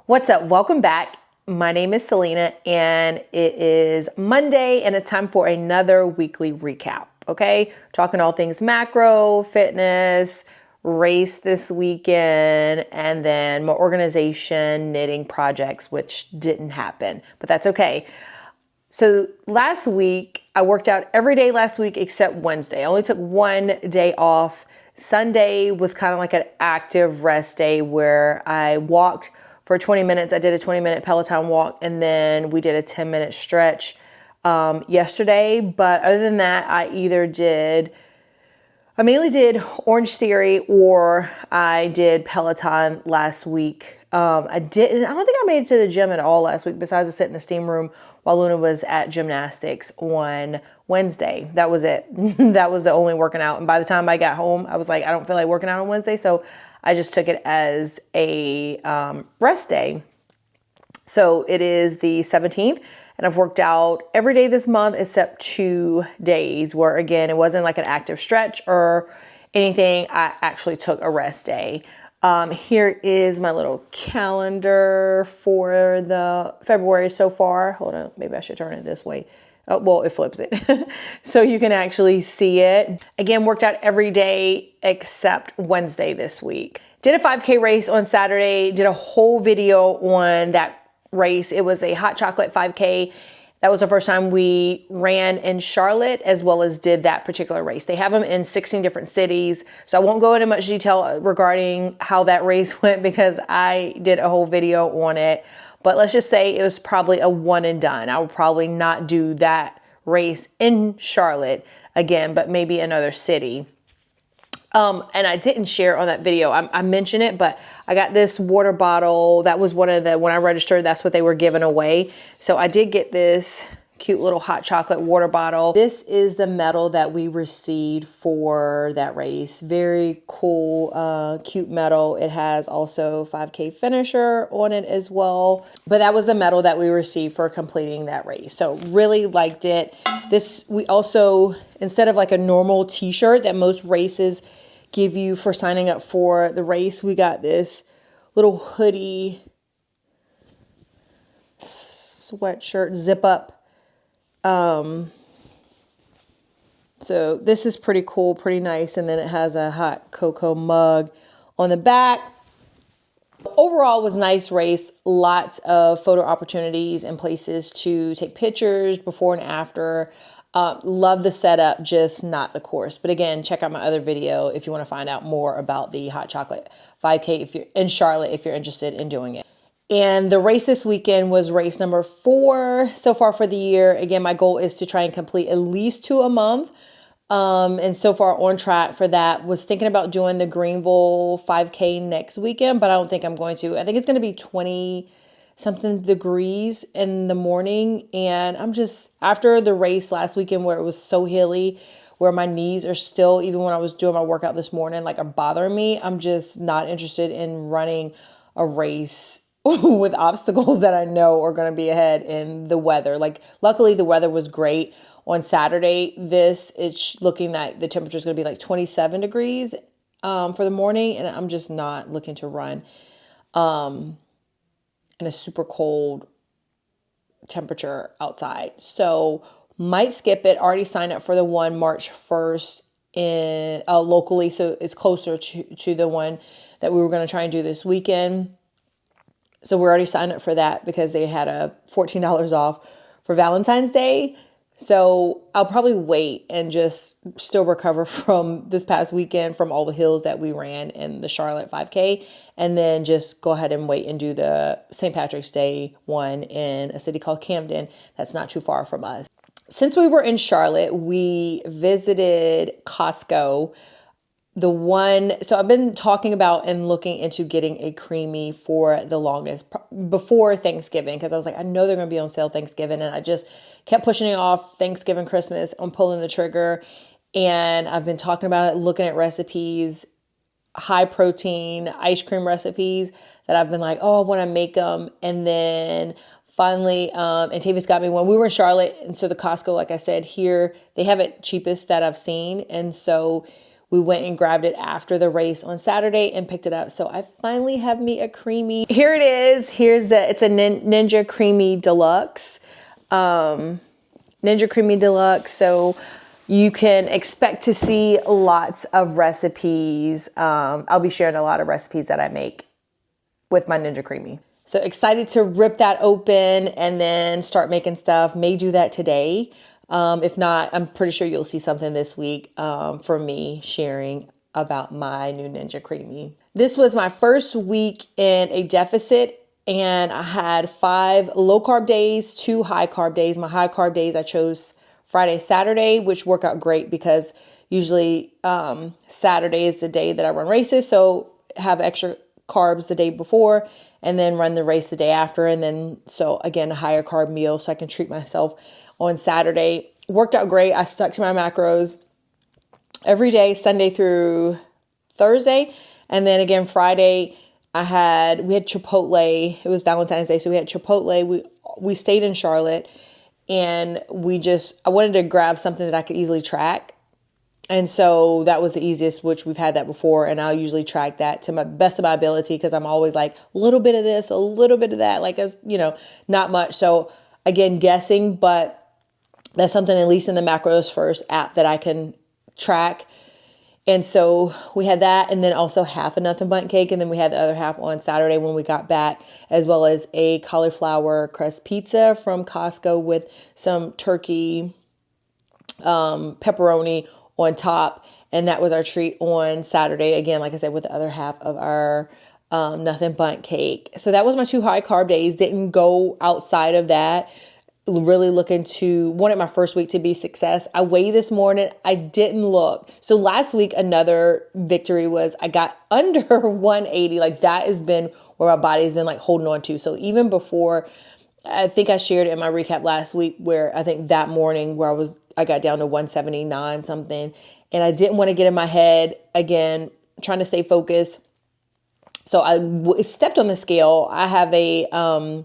What's up? Welcome back. My name is Selena and it is Monday and it's time for another weekly recap. Okay. Talking all things macro, fitness, race this weekend, and then my organization, knitting projects, which didn't happen, but that's okay. So last week, I worked out every day last week except Wednesday. I only took one day off. Sunday was kind of like an active rest day where I walked for 20 minutes. I did a 20-minute Peloton walk, and then we did a 10-minute stretch yesterday. But other than that, I mainly did Orange Theory or I did Peloton last week. I don't think I made it to the gym at all last week besides to sit in the steam room while Luna was at gymnastics on Wednesday. That was it. That was the only working out. And by the time I got home, I was like, I don't feel like working out on Wednesday. So I just took it as a rest day. So it is the 17th. And I've worked out every day this month except 2 days where, again, it wasn't like an active stretch or anything. I actually took a rest day. Here is my little calendar for the February so far. Hold on, maybe I should turn it this way. Oh, well, it flips it. So you can actually see it. Again, worked out every day except Wednesday this week. Did a 5K race on Saturday, did a whole video on that race. It was a hot chocolate 5K. That was the first time we ran in Charlotte as well as did that particular race. They have them in 16 different cities. So I won't go into much detail regarding how that race went because I did a whole video on it. But let's just say it was probably a one and done. I will probably not do that race in Charlotte again, but maybe another city. And I didn't share on that video. I mentioned it, but I got this water bottle. That was when I registered, that's what they were giving away. So I did get this cute little hot chocolate water bottle. This is the medal that we received for that race. Very cool, cute medal. It has also 5K finisher on it as well. But that was the medal that we received for completing that race. So really liked it. We also, instead of like a normal t-shirt that most races give you for signing up for the race, we got this little hoodie sweatshirt zip up. So this is pretty cool, pretty nice. And then it has a hot cocoa mug on the back. Overall was a nice race. Lots of photo opportunities and places to take pictures before and after. Love the setup, just not the course. But again, check out my other video if you want to find out more about the hot chocolate 5K if you're in Charlotte, if you're interested in doing it. And the race this weekend was race number 4 so far for the year. Again, my goal is to try and complete at least 2 a month. And so far on track for that. Was thinking about doing the Greenville 5K next weekend, but I don't think I'm going to. I think it's going to be 20-something degrees in the morning. And I'm just, after the race last weekend where it was so hilly, where my knees are still, even when I was doing my workout this morning, like are bothering me, I'm just not interested in running a race with obstacles that I know are going to be ahead in the weather. Like, luckily the weather was great on Saturday. It's looking that the temperature is going to be like 27 degrees for the morning. And I'm just not looking to run in a super cold temperature outside. So might skip it. Already signed up for the one March 1st in locally. So it's closer to the one that we were going to try and do this weekend. So we're already signed up for that because they had a $14 off for Valentine's Day. So I'll probably wait and just still recover from this past weekend from all the hills that we ran in the Charlotte 5K. And then just go ahead and wait and do the St. Patrick's Day one in a city called Camden. That's not too far from us. Since we were in Charlotte, we visited Costco. So I've been talking about and looking into getting a Creami for the longest before Thanksgiving, because I was like, I know they're going to be on sale Thanksgiving, and I just kept pushing it off Thanksgiving, Christmas. I'm pulling the trigger, and I've been talking about it, looking at recipes, high protein ice cream recipes that I've been like, oh, I want to make them. And then finally, and Tavis got me one. We were in Charlotte, and so the Costco, like I said, here, they have it cheapest that I've seen. And so we went and grabbed it after the race on Saturday and picked it up. So I finally have me a Creami. Here it is. It's a Ninja Creami Deluxe. Ninja Creami Deluxe. So you can expect to see lots of recipes. I'll be sharing a lot of recipes that I make with my Ninja Creami. So excited to rip that open and then start making stuff. May do that today. If not, I'm pretty sure you'll see something this week from me sharing about my new Ninja Creami. This was my first week in a deficit, and I had 5 low carb days, 2 high carb days. My high carb days, I chose Friday, Saturday, which work out great because usually Saturday is the day that I run races. So have extra carbs the day before and then run the race the day after. And then, so again, a higher carb meal so I can treat myself on Saturday. Worked out great. I stuck to my macros every day, Sunday through Thursday. And then again, Friday, we had Chipotle. It was Valentine's Day. So we had Chipotle. We stayed in Charlotte, and I wanted to grab something that I could easily track. And so that was the easiest, which we've had that before. And I'll usually track that to my best of my ability because I'm always like a little bit of this, a little bit of that, like, as you know, not much. So again, guessing, but that's something at least in the Macros First app that I can track. And so we had that, and then also half a nothing bundt cake. And then we had the other half on Saturday when we got back, as well as a cauliflower crust pizza from Costco with some turkey, pepperoni on top. And that was our treat on Saturday. Again, like I said, with the other half of our nothing bundt cake. So that was my 2 high carb days. Didn't go outside of that. Really wanted my first week to be success. I weighed this morning. I didn't look. So last week, another victory was I got under 180. Like that has been where my body has been like holding on to. So even before, I think I shared it in my recap last week where I think that morning where I got down to 179 something, and I didn't want to get in my head again, trying to stay focused. So I stepped on the scale. I have a,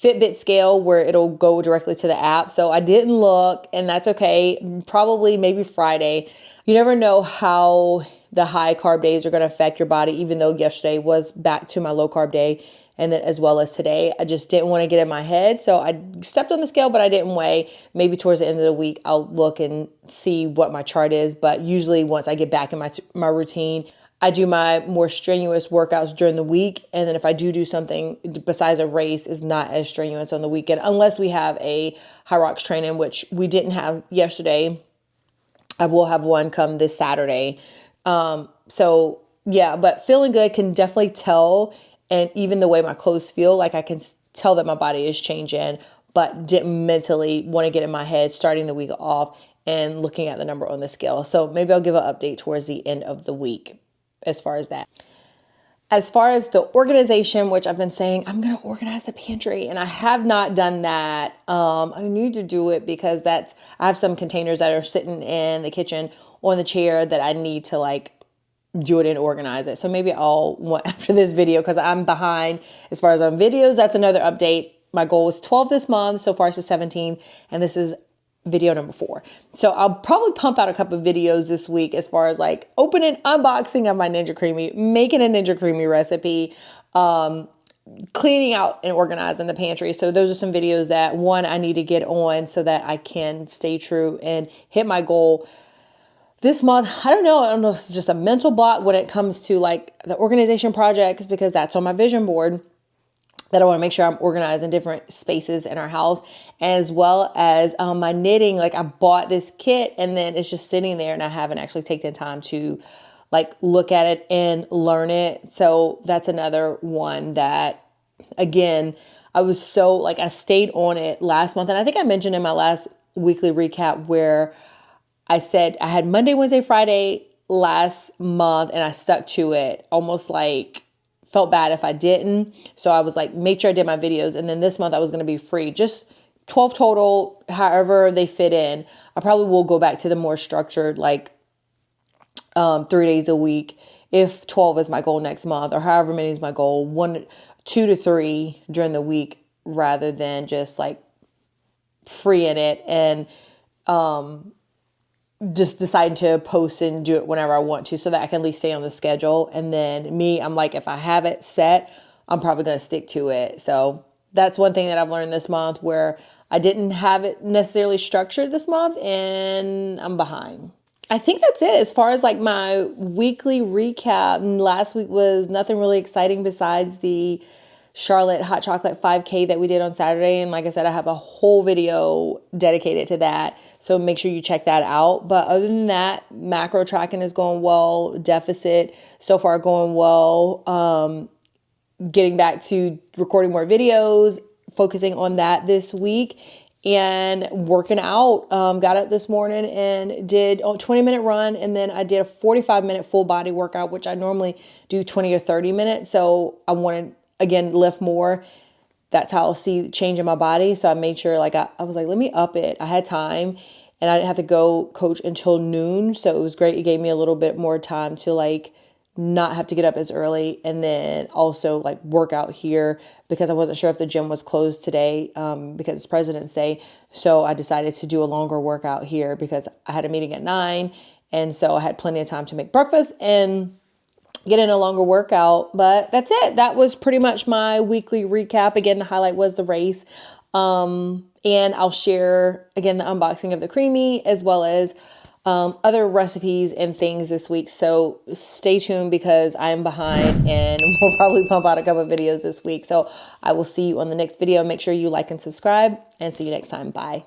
Fitbit scale where it'll go directly to the app. So I didn't look, and that's okay. Probably maybe Friday. You never know how the high carb days are going to affect your body, even though yesterday was back to my low carb day. And then as well as today, I just didn't want to get in my head. So I stepped on the scale, but I didn't weigh. Maybe towards the end of the week, I'll look and see what my chart is. But usually once I get back in my routine, I do my more strenuous workouts during the week. And then if I do something besides a race, is not as strenuous on the weekend, unless we have a high rocks training, which we didn't have yesterday. I will have one come this Saturday. So yeah, but feeling good, can definitely tell. And even the way my clothes feel, like I can tell that my body is changing, but didn't mentally want to get in my head starting the week off and looking at the number on the scale. So maybe I'll give an update towards the end of the week. As far as that. As far as the organization, which I've been saying, I'm going to organize the pantry, and I have not done that. I need to do it because I have some containers that are sitting in the kitchen on the chair that I need to like do it and organize it. So maybe after this video, because I'm behind as far as on videos. That's another update. My goal is 12 this month. So far it's 17, and this is video number 4. So I'll probably pump out a couple of videos this week as far as like opening, unboxing of my Ninja Creami, making a Ninja Creami recipe, cleaning out and organizing the pantry. So those are some videos that I need to get on so that I can stay true and hit my goal this month. I don't know if it's just a mental block when it comes to like the organization projects, because that's on my vision board, that I want to make sure I'm organized in different spaces in our house, as well as my knitting. Like I bought this kit and then it's just sitting there and I haven't actually taken time to like look at it and learn it. So that's another one that, again, I stayed on it last month. And I think I mentioned in my last weekly recap where I said I had Monday, Wednesday, Friday last month, and I stuck to it, almost like felt bad if I didn't. So I was like, make sure I did my videos. And then this month I was going to be free, just 12 total, however they fit in. I probably will go back to the more structured, like 3 days a week, if 12 is my goal next month, or however many is my goal, 2 to 3 during the week, rather than just like free in it. And just deciding to post and do it whenever I want to so that I can at least stay on the schedule. And then me, I'm like, if I have it set, I'm probably going to stick to it. So that's one thing that I've learned this month, where I didn't have it necessarily structured this month and I'm behind. I think that's it as far as like my weekly recap. Last week was nothing really exciting besides the Charlotte Hot Chocolate 5K that we did on Saturday. And like I said, I have a whole video dedicated to that. So make sure you check that out. But other than that, macro tracking is going well. Deficit so far going well. Getting back to recording more videos, focusing on that this week, and working out. Got up this morning and did a 20-minute run, and then I did a 45-minute full body workout, which I normally do 20 or 30 minutes. So I wanted, again, lift more. That's how I'll see change in my body. So I made sure, like, I was like, let me up it. I had time and I didn't have to go coach until noon. So it was great. It gave me a little bit more time to like not have to get up as early, and then also like work out here because I wasn't sure if the gym was closed today because it's President's Day. So I decided to do a longer workout here because I had a meeting at 9. And so I had plenty of time to make breakfast and get in a longer workout. But that's it. That was pretty much my weekly recap. Again, the highlight was the race. And I'll share, again, the unboxing of the Creami as well as other recipes and things this week. So stay tuned because I'm behind and we'll probably pump out a couple of videos this week. So I will see you on the next video. Make sure you like and subscribe, and see you next time. Bye.